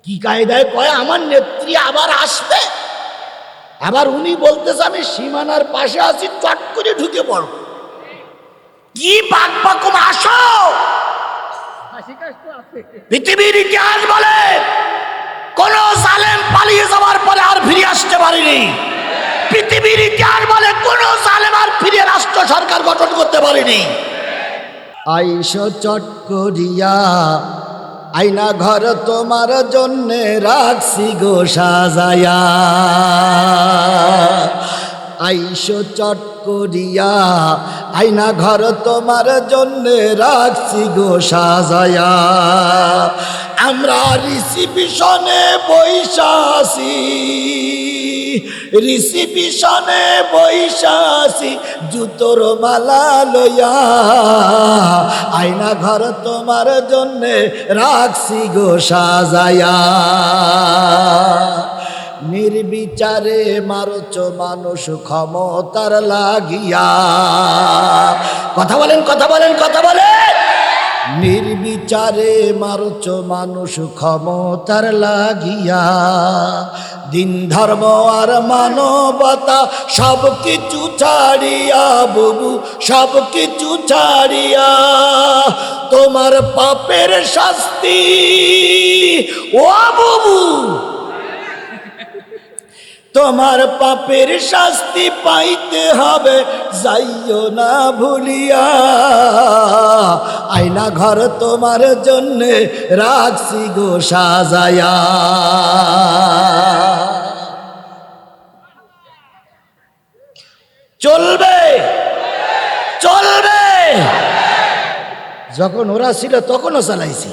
কি কায়দায় কয় আমার নেত্রী আবার আসবে, আবার উনি বলতেছে আমি সীমানার পাশে আছি, চট করে ঢুকে পড়ব। কি বাকবাকুম, আসো। পৃথিবীর ইতিহাস বলে কোন জালেম পালিয়ে যাওয়ার পরে আর ফিরে আসতে পারেনি। পৃথিবীর ইতিহাস বলে কোন জালেম আর ফিরে রাষ্ট্র সরকার গঠন করতে পারেনি। আইসো চট করিয়া, আয়না ঘর তোমার জন্যে রাখছি গো সাজায়া। আইসো চট করিয়া, আয়না ঘর তোমার জন্যে রাখছি গো সাজায়া। আমরা রিসিপশনে বৈশাসি, রিসিপশনে বৈশাসি, জুতোর মালা লইয়া। আয়না ঘর তোমার জন্যে রাখছি গো সাজায়া। নির্বিচারে মারছ মানুষ ক্ষমতার লাগিয়া। কথা বলেন, কথা বলেন, কথা বলেন। নির্বিচারে মারছ মানুষ ক্ষমতার লাগিয়া। দিন ধর্ম আর মানবতা সব কিছু ছাড়িয়া, বুবু সব কিছু ছাড়িয়া। তোমার পাপের শাস্তি ও বুবু, তোমার পাপের শাস্তি পাইতে হবে, যাইও না ভুলিয়া। আয়না ঘর তোমার জন্যে রাখছি গো সাজায়া। চলবে, চলবে। যখন ওরা ছিল তখনও চালাইছি।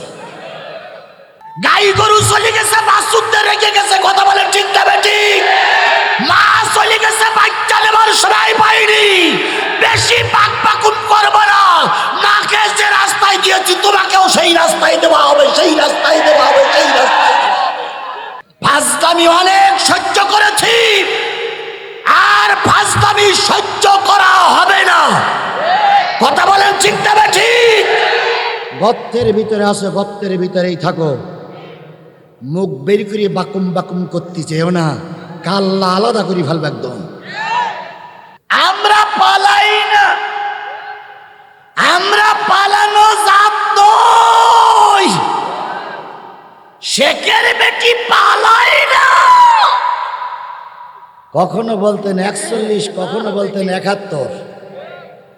গাই গরু চলে গেছে, বাছুরদের রেখে গেছে। কথা বলেন ঠিক না বেঠিক? মা চলে গেছে, বাচ্চা নেবার সময় পাইনি। বেশি বাকবাকুম করবো না। মাকে যে রাস্তায় দিয়েছি তোমাকেও সেই রাস্তায় দেওয়া হবে, সেই রাস্তায় দেওয়া হবে, সেই রাস্তায় দেওয়া হবে। ফাজলামি অনেক সহ্য করেছি, আর ফাজলামি সহ্য করা হবে না। কথা বলেন ঠিক না বেঠিক? গর্তের ভিতরে আসো, গর্তের ভিতরেই থাকো। মুখ বের করে বাকুম বাকুম করতে চেয়েও না, কাল্লা আলাদা করে ফেলবে একদম। আমরা পালাই না, আমরা পালানো জাত নই। শেখের বেটি পালাই না। কখনো বলতেন 41, কখনো বলতেন 71,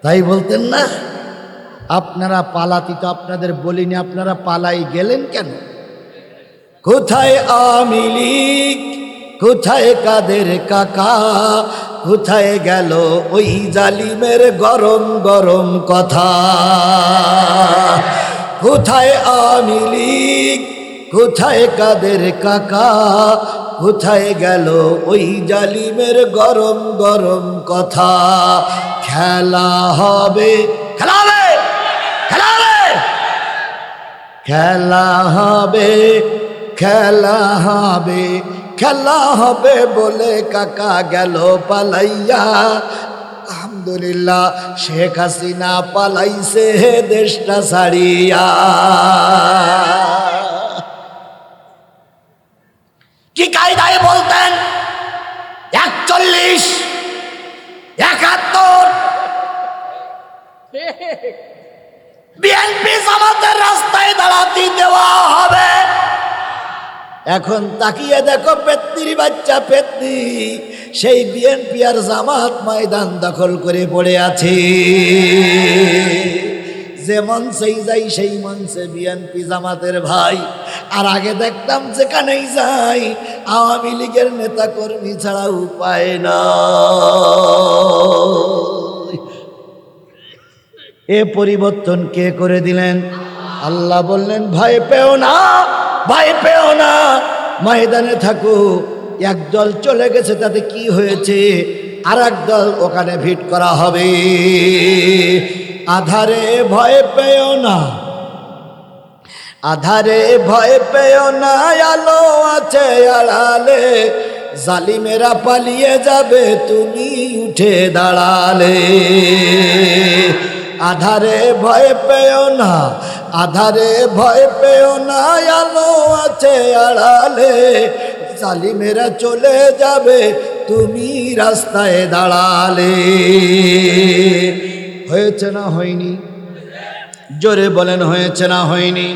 তাই বলতেন না? আপনারা পালাতি তো আপনাদের বলিনি, আপনারা পালাই গেলেন কেন? কোথায় আওয়ামী লীগ, কোথায় কাদের কাকা, কোথায় গেল ওই জালিমের গরম গরম কথা? কোথায় আওয়ামী লীগ, কোথায় কাদের কাকা, কোথায় গেল ওই জালিমের গরম গরম কথা? খেলা হবে, খেলা হবে, খেলা হবে, খেলা হবে, খেলা হবে, খেলা হবে বলে কাকা গেল পালাইয়া। আলহামদুলিল্লাহ, শেখ হাসিনা পালাইছে দেশটা ছাড়িয়া। কি কায়দায় বলতেন 41, 71, বিএনপি জামাতের রাস্তায় দাঁড়াতে দেওয়া হবে। এখন তাকিয়ে দেখো, পেত্নির বাচ্চা পেত্নি, সেই বিএনপি আর জামাত ময়দান দখল করে পড়ে আছে। যে মঞ্চেই যাই সেই মঞ্চে বিএনপি জামাতের ভাই। আর আগে দেখতাম যেখানেই যাই আওয়ামী লীগের নেতা কর্মী ছাড়া উপায় না। এ পরিবর্তন কে করে দিলেন? আল্লাহ বললেন ভয় পেও না, ভয় পেও না, ময়দানে থাকো। একদল চলে গেছে, তাতে কি হয়েছে? আর একদল ওখানে ভিড় করা হবে। আধারে ভয় পেও না, আধারে ভয় পেও না, আলো আছে আড়ালে। জালিমেরা পালিয়ে যাবে, তুমি উঠে দাঁড়ালে। আধারে ভয় পেও না, আধারে ভয় পেও না, আলো আছে আড়ালে, জালিমেরা চলে যাবে তুমি রাস্তায় দাঁড়ালে। হয়েছে না হয়নি? জোরে বলেন হয়েছে না হয়নি?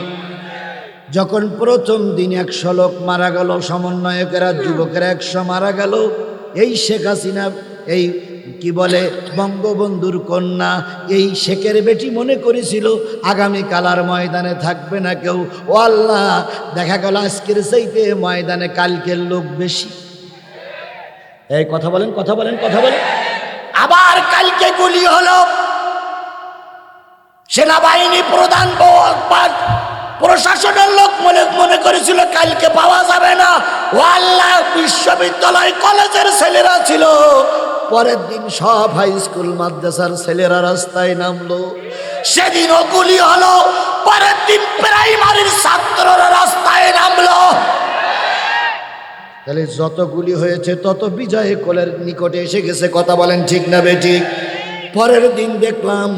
যখন প্রথম দিন 100 লোক মারা গেল, সমন্বয়কেরা যুবকেরা 100 মারা গেল, এই শেখ হাসিনা, এই কি বলে বঙ্গবন্ধুর কন্যা, এই শেখের বেটি মনে করেছিল আগামীকাল আর ময়দানে থাকবে না কেউ। ও আল্লাহ, দেখা গেল আজকের চাইতে ময়দানে কালকের লোক বেশি। এই কথা বলেন, কথা বলেন, কথা বলেন। আবার কালকে গুলি হলো, সেনাবাহিনী প্রধান প্রশাসনের লোক মনে করেছিল কালকে পাওয়া যাবে না। ও আল্লাহ, বিশ্ববিদ্যালয় কলেজের ছেলেরা ছিল, পরের দিন সব হাই স্কুল মাদ্রাসার ছেলেরা রাস্তায় নামলো। সেদিনও গুলি হলো, পরের দিন প্রাইমারির ছাত্ররা রাস্তায় নামলো। তাহলে যত গুলি হয়েছে তত বিজয় কোলের নিকটে এসে গেছে। কথা বলেন ঠিক না বেঠিক? পরের দিন দেখলাম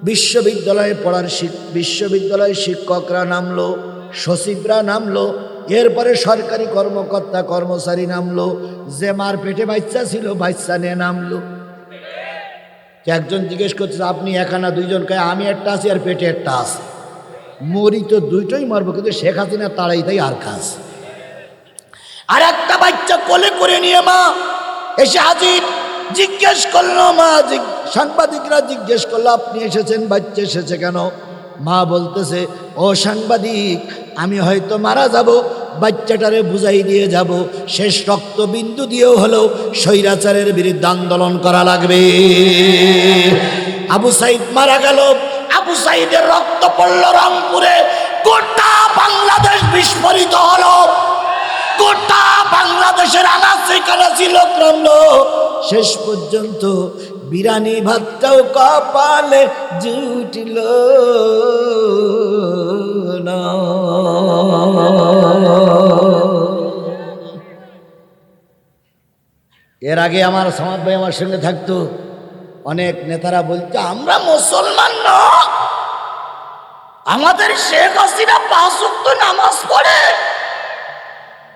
বিশ্ববিদ্যালয়ে পড়ার বিশ্ববিদ্যালয়ের শিক্ষকরা নামলো, সচিবরা নামলো, এরপরে সরকারি কর্মকর্তা কর্মচারী নামলো, যে মার পেটে বাচ্চা ছিল বাচ্চা নিয়ে নামলো। একজন জিজ্ঞেস করছে আপনি একা না দুইজন? কয় আমি একটা আছি আর পেটে একটা আছে, মরি তো দুইটাই মারবো, কিন্তু শেখ হাসিনা তাড়াই তাই আর কাজ। আর একটা বাচ্চা কোলে করে নিয়ে মা এসে হাজির। জিজ্ঞেস করলো মা, সাংবাদিকরা জিজ্ঞেস করলো আপনি এসেছেন, বাচ্চা এসেছে কেন? মা বলতেছে, ও সাংবাদিক, আমি হয়তো মারা যাব, বাচ্চাটারে বুঝাই দিয়ে যাব, শেষ রক্তবিন্দু দিয়েও হলেও স্বৈরাচারের বিরুদ্ধে আন্দোলন করা লাগবে। আবু সাইদ মারা গেল, আবু সাইদের রক্ত পড়ল রংপুরে, গোটা বাংলাদেশ বিস্ফোরিত হলো, গোটা বাংলাদেশের আনাচে কানাচে লোক নামলো। শেষ পর্যন্ত বিরানি ভাতটাও কপালে জুটল না। এর আগে আমার সমাজ ভাই আমার সঙ্গে থাকতো, অনেক নেতারা বলতো আমরা মুসলমান না, আমাদের শেখ হাসিনা 5 ওয়াক্ত নামাজ পড়ে,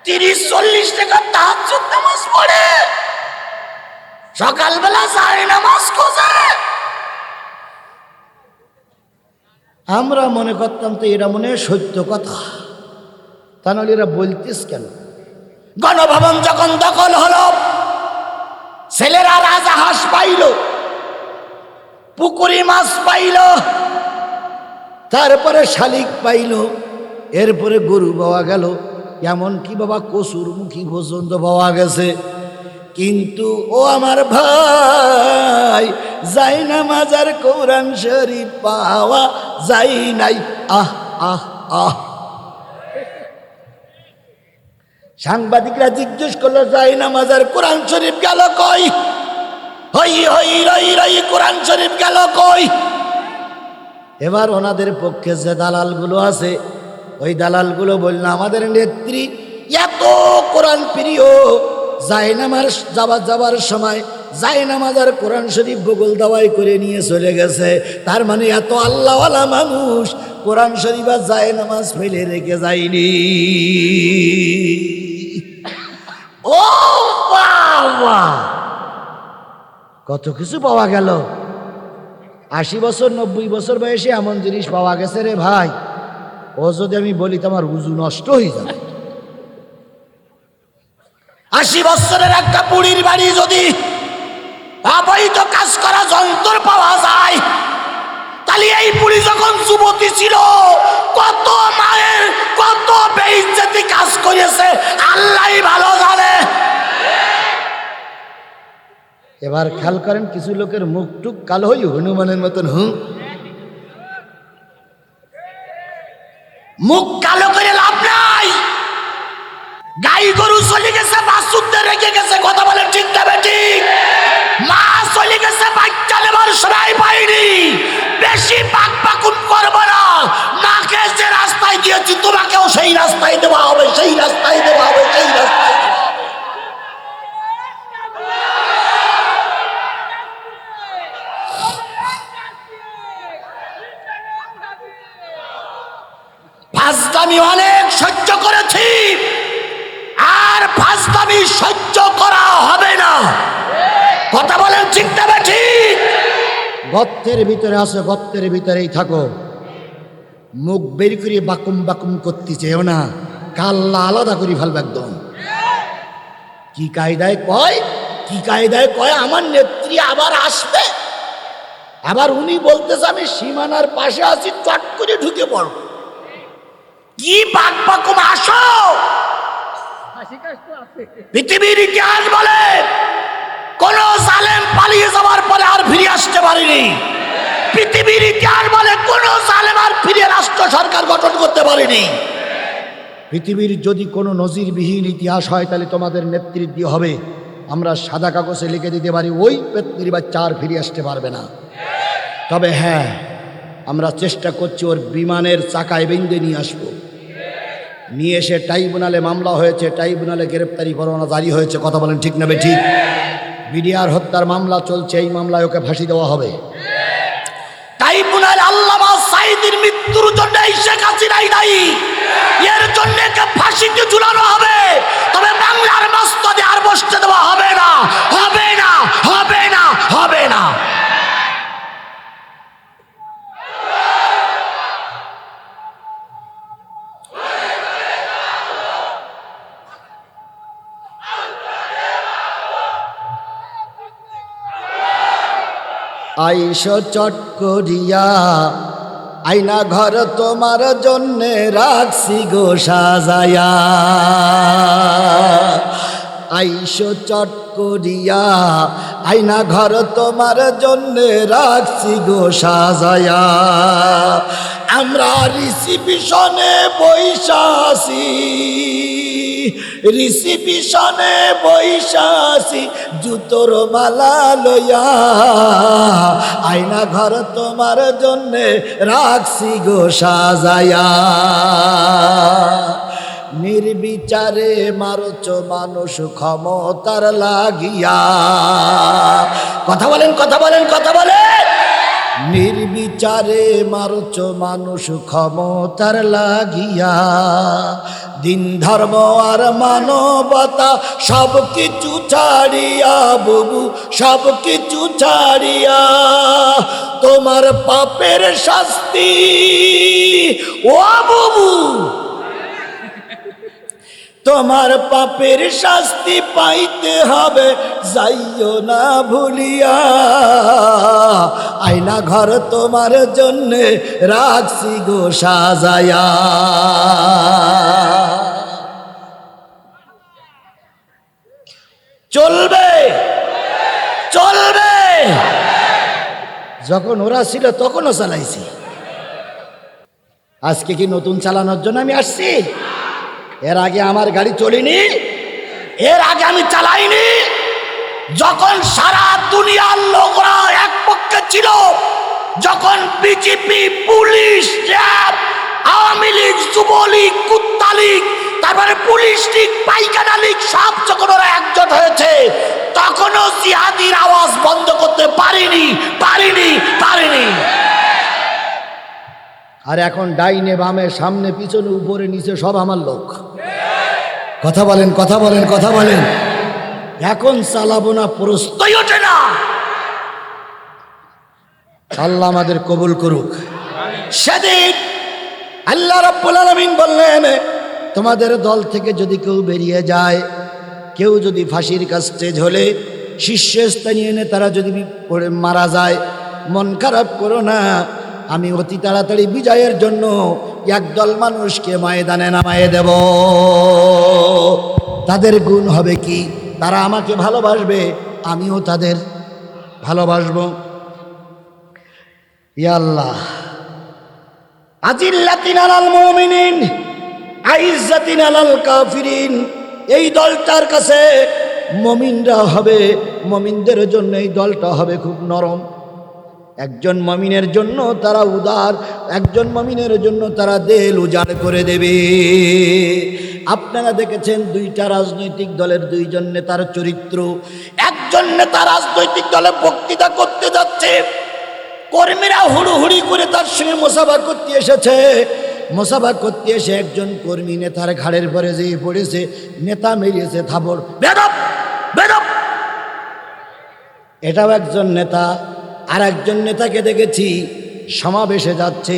30-40 টাকা তাহাজ্জুদ নামাজ পড়ে, সকালবেলা যায় নামাজ খোঁজে। আমরা মনে করতাম তো এরা মনে সত্য কথা, তা নাহলে এরা বলতিস কেন? গণভবন যখন দখল হলো, ছেলেরা রাজাহাঁস পাইল, পুকুরি মাছ পাইল, তারপরে শালিক পাইল, এরপরে গরু পাওয়া গেল, এমনকি বাবা কচুর মুখী পর্যন্ত পাওয়া গেছে। কিন্তু ও আমার ভাই, যাই না মাজার কোরআন শরীফ পাওয়া যাই নাই। আহ আহ আহ, সাংবাদিকরা জিজ্ঞেস করলো যাই না মাজার কোরআন শরীফ গেল কই? হই হই রই রই কোরআন শরীফ গেল কই? এবার ওনাদের পক্ষে যে দালালগুলো আছে, ওই দালালগুলো বলল আমাদের নেত্রী এত কোরআন প্রিয়, জায়নামাজ যাবার সময় জায়নামাজ আর কোরআন শরীফ বগল দাওয়াই করে নিয়ে চলে গেছে। তার মানে এত আল্লাহওয়ালা মানুষ কোরআন শরীফ আর জায়নামাজ ফেলে রেখে যায়নি। ও বাবা, কত কিছু পাওয়া গেল। 80 বছর 90 বছর বয়সে এমন জিনিস পাওয়া গেছে রে ভাই, ও যদি আমি বলি তো আমার উজু নষ্ট হয়ে যাবে। 80 বছরের একটা বুড়ির বাড়ি যদি অবৈধ কাজ করা যন্ত্র পাওয়া যায়, তাহলে এই বুড়ি যখন যুবতী ছিল কত মায়ের কত বেইজ্জতি কাজ করেছে আল্লাহই ভালো জানে। এবার খেয়াল করেন, কিছু লোকের মুখ টুক কালো হই হনুমানের মতন। মুখ কালো করে লাভ নাই। গাই গরু চলে গেছে, বাছুরদের রেখে গেছে। কথা বলেন ঠিক না বেঠিক? মা চলে গেছে, বাচ্চা নেবার সময় পাইনি। বেশি পাক পাকুন করবো না। মাকে যে রাস্তায় দিয়েছি তোমাকেও সেই রাস্তায় দেওয়া হবে, সেই রাস্তায় দেওয়া হবে, সেই রাস্তায়। পানি সহ্য করা হবে না। কথা বলেন ঠিক না ঠিক? গর্তের ভিতরে আসো, গর্তের ভিতরেই থাকো, মুখ বের করে বাকুম বাকুম করতে চেয়েও না, কাল্লা আলাদা করে ফেলবে একদম। কি কায়দায় কয়, কি কায়দায় কয় আমার নেত্রী আবার আসবে, আবার উনি বলতেছে আমি সীমানার পাশে আছি, চট করে ঢুকে পড়ব। কি বাক বাকুম আসো। পৃথিবীর ইতিহাস বলে কোন জালেম পালিয়ে যাওয়ার পরে আর ফিরে আসতে পারেনি। পৃথিবীর ইতিহাস বলে কোন জালেম আর ফিরে রাষ্ট্র সরকার গঠন করতে পারেনি। পৃথিবীর যদি কোনো নজিরবিহীন ইতিহাস হয় তাহলে তোমাদের নেতৃত্ব হবে। আমরা সাদা কাগজে লিখে দিতে পারি ওই পেতনির বাচ্চা আর ফিরে আসতে পারবে না। তবে হ্যাঁ, আমরা চেষ্টা করছি ওর বিমানের চাকায় বেঁধে নিয়ে আসবো, নিয়ে এসে ট্রাইব্যুনালে মামলা হয়েছে, ট্রাইব্যুনালে গ্রেপ্তারি পরোয়ানা জারি হয়েছে। কথা বলেন ঠিক না ঠিক? বিডিআর হত্যার মামলা চলছে, এই মামলায় ওকে ফাঁসি দেওয়া হবে। ট্রাইব্যুনালে আল্লামা সাঈদীর মৃত্যুর জন্য শেখ হাসিনাই দায়ী, এর জন্য ফাঁসিতে ঝুলানো হবে। তবে বাংলার মস্তদে আর বসতে দেওয়া হবে না, হবে না, হবে না, হবে না। আইসো চট করিয়া, আয়না ঘর তোমার জন্যে রাখছি গো সাজায়া। আইসো চট করিয়া, আয়না ঘর তোমার জন্যে রাখছি গো সাজায়া। আমরা রিসিপশনে বৈশাসি, রিসিপশনে বৈশাসি, জুতোর মালা লইয়া। আয়না ঘর তোমার জন্যে রাখছি গো সাজায়া। নির্বিচারে মারছ মানুষ ক্ষমতার লাগিয়া। কথা বলেন, কথা বলেন, কথা বলেন। নির্বিচারে মারছ মানুষ ক্ষমতার লাগিয়া। দিন ধর্ম আর মানবতা সব কিছু ছাড়িয়া বুবু, সব কিছু ছাড়িয়া। তোমার পাপের শাস্তি ও বুবু, তোমার পাপের শাস্তি পাইতে হবে, যাইও না ভুলিয়া। আয়না ঘর তোমার জন্যে রাখছি গো সাজায়া। চলবে, চলবে। যখন ওরা ছিল তখনও চালাইছি। আজকে কি নতুন চালানোর জন্য আমি আসছি? এর আগে আমার গাড়ি চলিনি, এর আগে আমি চালাইনি। যখন সারা দুনিয়ার লোকরা এক পক্ষে ছিল, যখন BJP, police, RAB, Awami League, Jubo League, কুত্তা লীগ, তারপরে পুলিশ লীগ, পাইখানা লীগ, সব যখন ওরা একজোট হয়েছে, তখনও জিহাদির আওয়াজ বন্ধ করতে পারিনি, পারিনি, পারিনি। আর এখন ডাইনে বামে সামনে পিছনে উপরে নিচে সব আমার লোক। কথা বলেন, কথা বলেন, কথা বলেন। এখন চালাবো না, প্রশ্নই ওঠে না। আল্লাহ আমাদের কবুল করুক। সেদিন আল্লাহ রাব্বুল আলামিন বললেন, তোমাদের দল থেকে যদি কেউ বেরিয়ে যায়, কেউ যদি ফাঁসির কাছে ঝোলে, শীর্ষস্থানীয় নেতারা যদি মারা যায়, মন খারাপ করো না, আমি অতি তাড়াতাড়ি বিজয়ের জন্য একদল মানুষকে ময়দানে নামায়ে দেব। তাদের গুণ হবে কি? তারা আমাকে ভালোবাসবে, আমিও তাদের ভালোবাসবো। ইয়া আল্লাহ, আজিল্লাতিন আলাল মুমিনিন আইজ্জাতিন আলাল কাফিরিন। এই দলটার কাছে মুমিনরা হবে, মুমিনদের জন্য এই দলটা হবে খুব নরম। একজন মুমিনের জন্য তারা উদার, একজন মুমিনের জন্য তারা দিল উজাড় করে দেবে। আপনারা দেখেছেন দুইটা রাজনৈতিক দলের দুইজন নেতার চরিত্র। একজন নেতা রাজনৈতিক দলে বক্তৃতা করতে যাচ্ছে, কর্মীরা হুড়ুহুড়ি করে তার সঙ্গে মুসাফা করতে এসেছে। মোসাফা করতে এসে একজন কর্মী নেতার ঘাড়ের পরে যেয়ে পড়েছে, নেতা মেরিয়েছে থাপড়, বেদব বেদব। এটাও একজন নেতা। আর একজন নেতাকে দেখেছি সমাবেশে যাচ্ছে,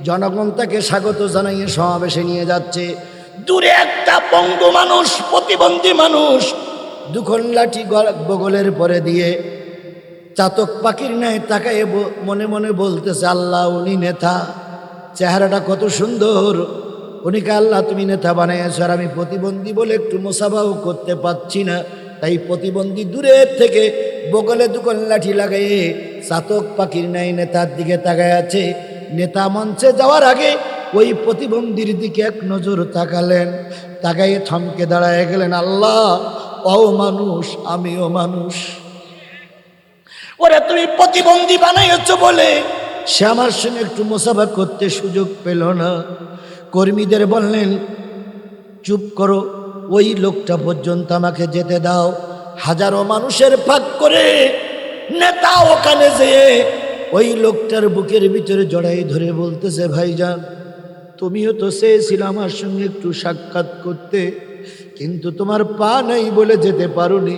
জনগণ তাকে স্বাগত জানাইয়ে সমাবেশে নিয়ে যাচ্ছে। দূরে একটা পঙ্গু মানুষ, প্রতিবন্ধী মানুষ, দুখন লাঠি বগলের পরে দিয়ে চাতক পাখির ন্যায় তাকায় মনে মনে বলতেছে, আল্লাহ উনি নেতা, চেহারাটা কত সুন্দর, উনিকে আল্লাহ তুমি নেতা বানিয়েছ, আর আমি প্রতিবন্ধী বলে একটু মোসাফাও করতে পারছি না। তাই প্রতিবন্ধী দূরের থেকে বগলে দুখন লাঠি লাগাইয়ে চাতক পাখির ন্যায় নেতার দিকে তাকায় আছে। নেতা মঞ্চে যাওয়ার আগে ওই প্রতিবন্ধীর দিকে এক নজর তাকালেন, তাকাইয়ে থমকে দাঁড়ায় গেলেন, আল্লাহ ও মানুষ, আমিও মানুষ, ওরা তুমি প্রতিবন্ধী বানাইছ বলে সে আমার সঙ্গে একটু মোসাফা করতে সুযোগ পেল না। কর্মীদের বললেন, চুপ করো, ওই লোকটা পর্যন্ত আমাকে যেতে দাও। হাজারো মানুষের ফাঁক করে নেতা ওখানে যেয়ে ওই লোকটার বুকের ভিতরে জড়াই ধরে বলতেছে, ভাইজান তুমিও তো চেয়েছিলে আমার সঙ্গে একটু সাক্ষাৎ করতে, কিন্তু তোমার পা নাই বলে যেতে পারোনি।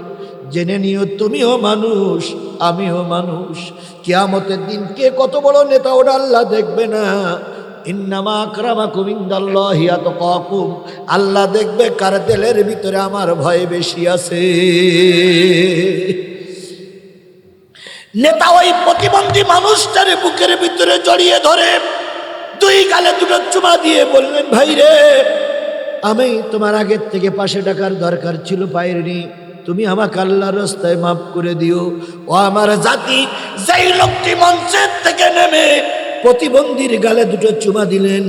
জেনে নিও তুমিও মানুষ, আমিও মানুষ। কিয়ামতের দিন কে কত বড় নেতা ওটা আল্লাহ দেখবে না। ইন্নামা আকরামাকুম ইনদাল্লাহি আতকাকুম, আল্লাহ দেখবে কার দিলের ভিতরে আমার ভয় বেশি আছে। নেতা ওই প্রতিবন্ধী মানুষটার বুকের ভিতরে জড়িয়ে ধরে দুই গালে দুটো চুমা দিয়ে বললেন, ভাই রে, আমি তোমার আগের থেকে 500 টাকার দরকার ছিল, পাইনি, তুমি আমাকে আল্লাহর রাস্তায় মাফ করে দিও। ও আমার জাতি, যেই লোকটি মঞ্চের থেকে নেমে প্রতিবন্ধীর গালে দুটো চুমা দিলেন,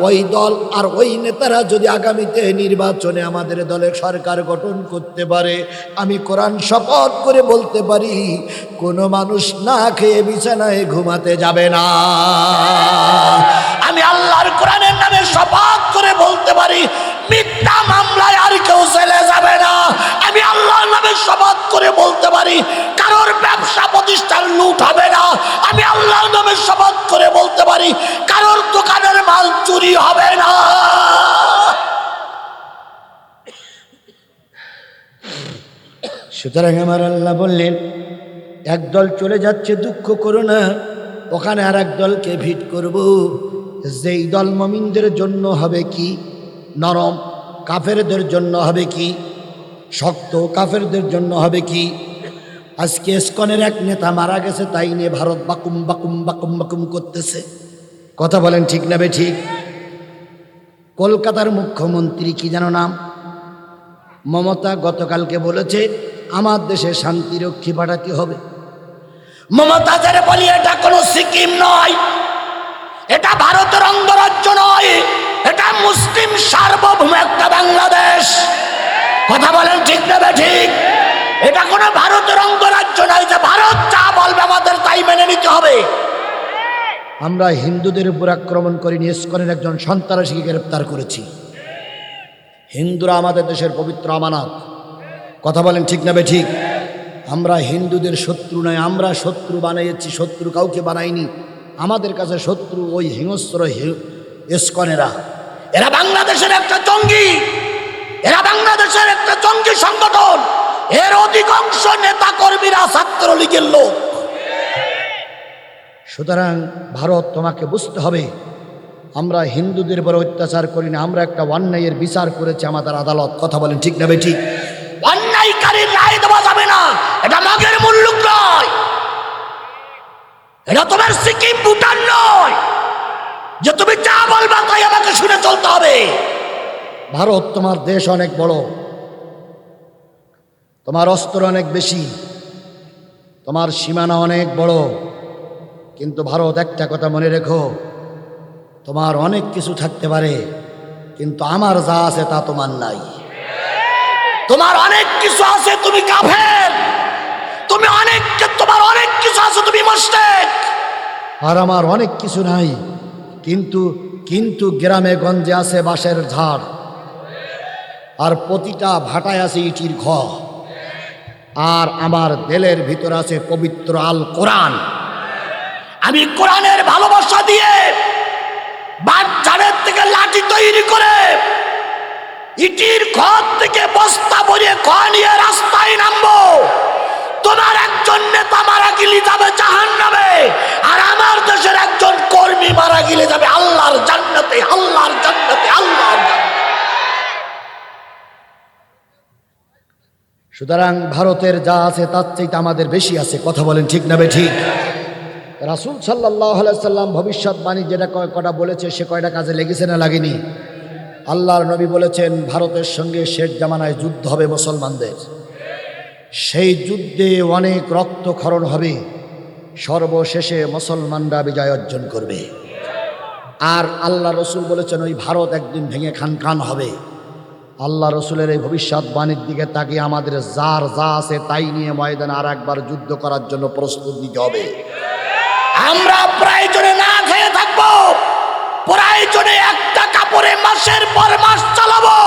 ওই দল আর ওই নেতারা যদি আগামীতে নির্বাচনে আমাদের দলে সরকার গঠন করতে পারে, আমি কোরআন শপথ করে বলতে পারি কোনো মানুষ না খেয়ে বিছানায় ঘুমাতে যাবে না। আমি আল্লাহর কোরআনের নামে শপথ করে বলতে পারি মিথ্যা মামলায় আর কেউ জেলে যাবে না। আমি আল্লাহর নামে শপথ করে বলতে পারি কারোর ব্যবসা প্রতিষ্ঠান লুট হবে না। আমি আল্লাহর নামে শপথ করে বলতে পারি কারোর দোকানের মাল চুরি হবে না। সুতরাং আমার আল্লাহ বললেন, একদল চলে যাচ্ছে, দুঃখ করো না, ওখানে আর এক দলকে ভিট করব, যেই দল মুমিনদের জন্য হবে কি নরম, কাফেরদের জন্য হবে কি শক্ত, কাফেরদের জন্য হবে কি। আজকে ইসকনের এক নেতা মারা গেছে, তাই নিয়ে ভারত বাকুম বাকুম বাকুম বাকুম করতেছে। কথা বলেন ঠিক না বে ঠিক? কলকাতার মুখ্যমন্ত্রী কি যেন নাম, মমতা, গতকালকে বলেছে আমার দেশে শান্তিরক্ষী পাঠাতে হবে। মমতা যারা বলি এটা কোনো সিকিম নয়, এটা ভারতের অঙ্গরাজ্য নয়, এটা মুসলিম সার্বভৌম একটা বাংলাদেশ। কথা বলেন ঠিক না বে ঠিক? এটা কোনো ভারতের অঙ্গরাজ্য নয় যে ভারত যা বলবে আমাদের তাই মেনে নিতে হবে। আমরা হিন্দুদের উপর আক্রমণ করিনি, ইসকনের একজন সন্ত্রাসীকে গ্রেপ্তার করেছি। হিন্দুরা আমাদের দেশের পবিত্র আমানত। কথা বলেন ঠিক না বে ঠিক? আমরা হিন্দুদের শত্রু নয়, আমরা শত্রু বানিয়েছি, শত্রু কাউকে বানাইনি। আমাদের কাছে শত্রু ওই হিংস্র ইসকনেরা। এরা বাংলাদেশের একটা জঙ্গি, এরা বাংলাদেশের একটা জঙ্গি সংগঠন। এর অধিকাংশ নেতা কর্মীরা ছাত্রলীগের লোক। সুতরাং ভারত তোমাকে বুঝতে হবে, আমরা হিন্দুদের উপর অত্যাচার করি না, আমরা একটা অন্যায়ের বিচার করেছি আমাদের আদালত। কথা বলেন ঠিক না বে ঠিক? অন্যায়কারীর রায় দেওয়া যাবে না, এটা মগের মুল্লুক নয়, এটা তোমার সিকিম ভুটান নয় যে তুমি যা বলবা তাই আমাকে শুনে চলতে হবে। ভারত তোমার দেশ অনেক বড়, তোমার অস্ত্র অনেক বেশি, তোমার সীমানা অনেক বড়, কিন্তু ভারত একটা কথা মনে রেখো, তোমার অনেক কিছু থাকতে পারে কিন্তু আমার যা আছে তা তোমার নাই। তোমার অনেক কিছু আছে, তুমি কাফের, তোমার অনেক কিছু আছে, তুমি মুশরিক, আর আমার অনেক কিছু নাই। কিন্তু গ্রামে গঞ্জে আছে বাঁশের ঝাড়, আর প্রতিটা ভাটায় আছে ইটির ঘর, আর আমার দিলের ভিতর আছে পবিত্র আল কোরআন। আমি কোরআনের ভালোবাসা দিয়ে বাঁশঝাড়ের থেকে লাঠি তৈরি করে ইটির ঘর থেকে বস্তা ভরে খড় নিয়ে রাস্তায় নামবো। তোমার একজন নেতা মারা গেলে যাবে জাহান্নামে, আর আমার দেশের একজন কর্মী মারা গেলে যাবে আল্লাহর জান্নাতে, আল্লাহর জান্নাতে, আল্লাহর জান্নাতে। সুতরাং ভারতের যা আছে তার চাইতে আমাদের বেশি আছে। কথা বলেন ঠিক না ঠিক? রাসূল সাল্লাল্লাহু আলাইহি সাল্লাম ভবিষ্যৎবাণী যেটা কয়টা বলেছে সে কয়টা কাজে লেগেছে না লাগেনি? আল্লাহর নবী বলেছেন ভারতের সঙ্গে শেষ জামানায় যুদ্ধ হবে মুসলমানদের, সেই যুদ্ধে অনেক রক্তক্ষরণ হবে, সর্বশেষে মুসলমানরা বিজয় অর্জন করবে। আর আল্লাহ রসুল বলেছেন ওই ভারত একদিন ভেঙে খান খান হবে। আল্লাহ রসুলের এই ভবিষ্যৎবাণীর দিকে তাকিয়ে আমাদের যার যা আছে তাই নিয়ে ময়দানে আর একবার যুদ্ধ করার জন্য প্রস্তুত নিতে হবে। আমরা প্রয়োজনে না খেয়ে থাকবো, প্রয়োজনে একটা কাপড়ে মাসের পর মাস চালাবো।